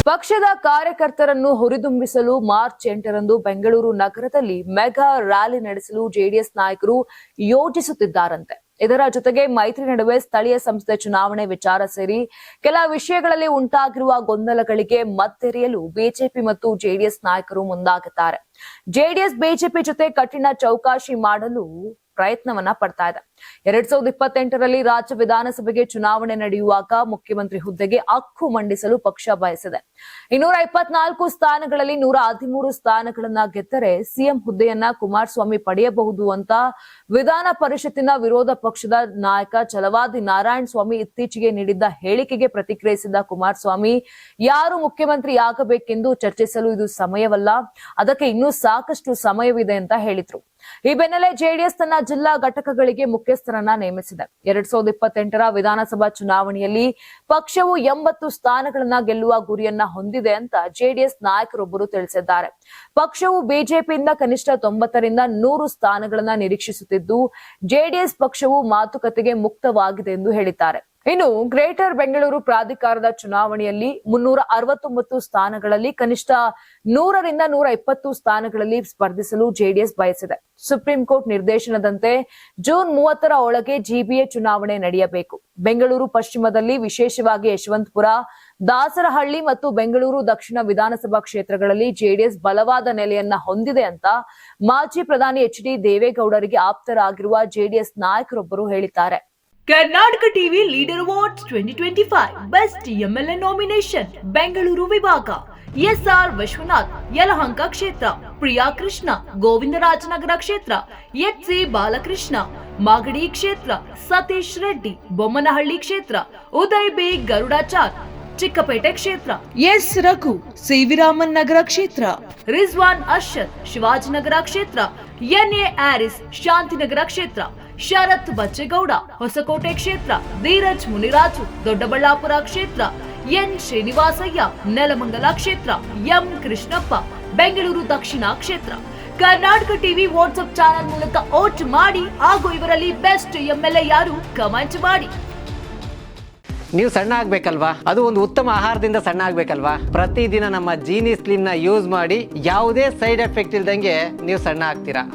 ಪಕ್ಷದ ಕಾರ್ಯಕರ್ತರನ್ನು ಹುರಿದುಂಬಿಸಲು ಮಾರ್ಚ್ 8ರಂದು ಬೆಂಗಳೂರು ನಗರದಲ್ಲಿ ಮೆಗಾ ರ್ಯಾಲಿ ನಡೆಸಲು ಜೆಡಿಎಸ್ ನಾಯಕರು ಯೋಜಿಸುತ್ತಿದ್ದಾರಂತೆ. ಇದರ ಜೊತೆಗೆ ಮೈತ್ರಿ ನಡುವೆ ಸ್ಥಳೀಯ ಸಂಸ್ಥೆ ಚುನಾವಣೆ ವಿಚಾರ ಸೇರಿ ಕೆಲ ವಿಷಯಗಳಲ್ಲಿ ಉಂಟಾಗಿರುವ ಗೊಂದಲಗಳಿಗೆ ಮತ್ತೆರೆಯಲು ಬಿಜೆಪಿ ಮತ್ತು ಜೆಡಿಎಸ್ ನಾಯಕರು ಮುಂದಾಗಿದ್ದಾರೆ. ಜೆಡಿಎಸ್ ಬಿಜೆಪಿ ಜೊತೆ ಕಠಿಣ ಚೌಕಾಶಿ ಮಾಡಲು ಪ್ರಯತ್ನವನ್ನ ಪಡ್ತಾ ಇದೆ. 2028ರಲ್ಲಿ ರಾಜ್ಯ ವಿಧಾನಸಭೆಗೆ ಚುನಾವಣೆ ನಡೆಯುವಾಗ ಮುಖ್ಯಮಂತ್ರಿ ಹುದ್ದೆಗೆ ಹಕ್ಕು ಮಂಡಿಸಲು ಪಕ್ಷ ಬಯಸಿದೆ. 224 ಸ್ಥಾನಗಳಲ್ಲಿ 113 ಸ್ಥಾನಗಳನ್ನ ಗೆದ್ದರೆ ಸಿಎಂ ಹುದ್ದೆಯನ್ನ ಕುಮಾರಸ್ವಾಮಿ ಪಡೆಯಬಹುದು ಅಂತ ವಿಧಾನ ಪರಿಷತ್ತಿನ ವಿರೋಧ ಪಕ್ಷದ ನಾಯಕ ಛಲವಾದಿ ನಾರಾಯಣ ಸ್ವಾಮಿ ಇತ್ತೀಚೆಗೆ ನೀಡಿದ್ದ ಹೇಳಿಕೆಗೆ ಪ್ರತಿಕ್ರಿಯಿಸಿದ ಕುಮಾರಸ್ವಾಮಿ, ಯಾರು ಮುಖ್ಯಮಂತ್ರಿಯಾಗಬೇಕೆಂದು ಚರ್ಚಿಸಲು ಇದು ಸಮಯವಲ್ಲ, ಅದಕ್ಕೆ ಇನ್ನೂ ಸಾಕಷ್ಟು ಸಮಯವಿದೆ ಅಂತ ಹೇಳಿದ್ರು. ಈ ಬೆನ್ನಲ್ಲೇ ಜೆಡಿಎಸ್ ತನ್ನ ಜಿಲ್ಲಾ ಘಟಕಗಳಿಗೆ ಮುಖ್ಯಸ್ಥರನ್ನ ನೇಮಿಸಿದೆ. 2028ರ ವಿಧಾನಸಭಾ ಚುನಾವಣೆಯಲ್ಲಿ ಪಕ್ಷವು 80 ಸ್ಥಾನಗಳನ್ನ ಗೆಲ್ಲುವ ಗುರಿಯನ್ನ ಹೊಂದಿದೆ ಅಂತ ಜೆಡಿಎಸ್ ನಾಯಕರೊಬ್ಬರು ತಿಳಿಸಿದ್ದಾರೆ. ಪಕ್ಷವು ಬಿಜೆಪಿಯಿಂದ ಕನಿಷ್ಠ 90ರಿಂದ 100 ಸ್ಥಾನಗಳನ್ನ ನಿರೀಕ್ಷಿಸುತ್ತಿದ್ದು, ಜೆಡಿಎಸ್ ಪಕ್ಷವು ಮಾತುಕತೆಗೆ ಮುಕ್ತವಾಗಿದೆ ಎಂದು ಹೇಳಿದ್ದಾರೆ. ಇನ್ನು ಗ್ರೇಟರ್ ಬೆಂಗಳೂರು ಪ್ರಾಧಿಕಾರದ ಚುನಾವಣೆಯಲ್ಲಿ 369 ಸ್ಥಾನಗಳಲ್ಲಿ ಕನಿಷ್ಠ 100ರಿಂದ 120 ಸ್ಥಾನಗಳಲ್ಲಿ ಸ್ಪರ್ಧಿಸಲು ಜೆಡಿಎಸ್ ಬಯಸಿದೆ. ಸುಪ್ರೀಂ ಕೋರ್ಟ್ ನಿರ್ದೇಶನದಂತೆ ಜೂನ್ 30ರ ಒಳಗೆ ಜಿಬಿಎ ಚುನಾವಣೆ ನಡೆಯಬೇಕು. ಬೆಂಗಳೂರು ಪಶ್ಚಿಮದಲ್ಲಿ ವಿಶೇಷವಾಗಿ ಯಶವಂತಪುರ, ದಾಸರಹಳ್ಳಿ ಮತ್ತು ಬೆಂಗಳೂರು ದಕ್ಷಿಣ ವಿಧಾನಸಭಾ ಕ್ಷೇತ್ರಗಳಲ್ಲಿ ಜೆಡಿಎಸ್ ಬಲವಾದ ನೆಲೆಯನ್ನ ಹೊಂದಿದೆ ಅಂತ ಮಾಜಿ ಪ್ರಧಾನಿ ಎಚ್.ಡಿ. ದೇವೇಗೌಡರಿಗೆ ಆಪ್ತರಾಗಿರುವ ಜೆಡಿಎಸ್ ನಾಯಕರೊಬ್ಬರು ಹೇಳಿದ್ದಾರೆ. Karnataka TV leader awards 2025 best MLA nomination Bengaluru ವಿಭಾಗ ಎಸ್ಆರ್ ವಿಶ್ವನಾಥ್ ಯಲಹಂಕ ಕ್ಷೇತ್ರ, ಪ್ರಿಯಾ ಕೃಷ್ಣ ಗೋವಿಂದರಾಜನಗರ ಕ್ಷೇತ್ರ, ಎಚ್.ಸಿ. ಬಾಲಕೃಷ್ಣ ಮಾಗಡಿ ಕ್ಷೇತ್ರ, ಸತೀಶ್ ರೆಡ್ಡಿ ಬೊಮ್ಮನಹಳ್ಳಿ ಕ್ಷೇತ್ರ, ಉದಯ್ ಬಿ ಗರುಡಾಚಾರ್ ಚಿಕ್ಕಪೇಟೆ ಕ್ಷೇತ್ರ, ಎಸ್ ರಘು ಸಿವಿರಾಮನ್ ನಗರ ಕ್ಷೇತ್ರ, ರಿಜ್ವಾನ್ ಅರ್ಷದ್ ಶಿವಾಜಿನಗರ ಕ್ಷೇತ್ರ, ಎನ್ಎ ಆರಿಸ್ ಶಾಂತಿನಗರ ಕ್ಷೇತ್ರ, ಶರತ್ ಬಚ್ಚೇಗೌಡ ಹೊಸಕೋಟೆ ಕ್ಷೇತ್ರ, ಧೀರಜ್ ಮುನಿರಾಜು ದೊಡ್ಡಬಳ್ಳಾಪುರ ಕ್ಷೇತ್ರ, ಎನ್ ಶ್ರೀನಿವಾಸಯ್ಯ ನೆಲಮಂಗಲ ಕ್ಷೇತ್ರ, ಎಂ ಕೃಷ್ಣಪ್ಪ ಬೆಂಗಳೂರು ದಕ್ಷಿಣ ಕ್ಷೇತ್ರ. ಕರ್ನಾಟಕ ಟಿವಿ ವಾಟ್ಸ್ಆಪ್ ಚಾನೆಲ್ ಮೂಲಕ ವೋಟ್ ಮಾಡಿ ಹಾಗೂ ಇವರಲ್ಲಿ ಬೆಸ್ಟ್ ಎಂಎಲ್ಎ ಯಾರು ಕಮೆಂಟ್ ಮಾಡಿ. ನೀವು ಸಣ್ಣ ಆಗ್ಬೇಕಲ್ವಾ? ಅದು ಒಂದು ಉತ್ತಮ ಆಹಾರದಿಂದ ಸಣ್ಣ ಆಗ್ಬೇಕಲ್ವಾ? ಪ್ರತಿದಿನ ನಮ್ಮ ಜೀನಿ ಸ್ಲಿಮ್ ನ ಯೂಸ್ ಮಾಡಿ ಯಾವುದೇ ಸೈಡ್ ಎಫೆಕ್ಟ್ ಇಲ್ದಂಗೆ ನೀವು ಸಣ್ಣ ಆಗ್ತೀರಾ.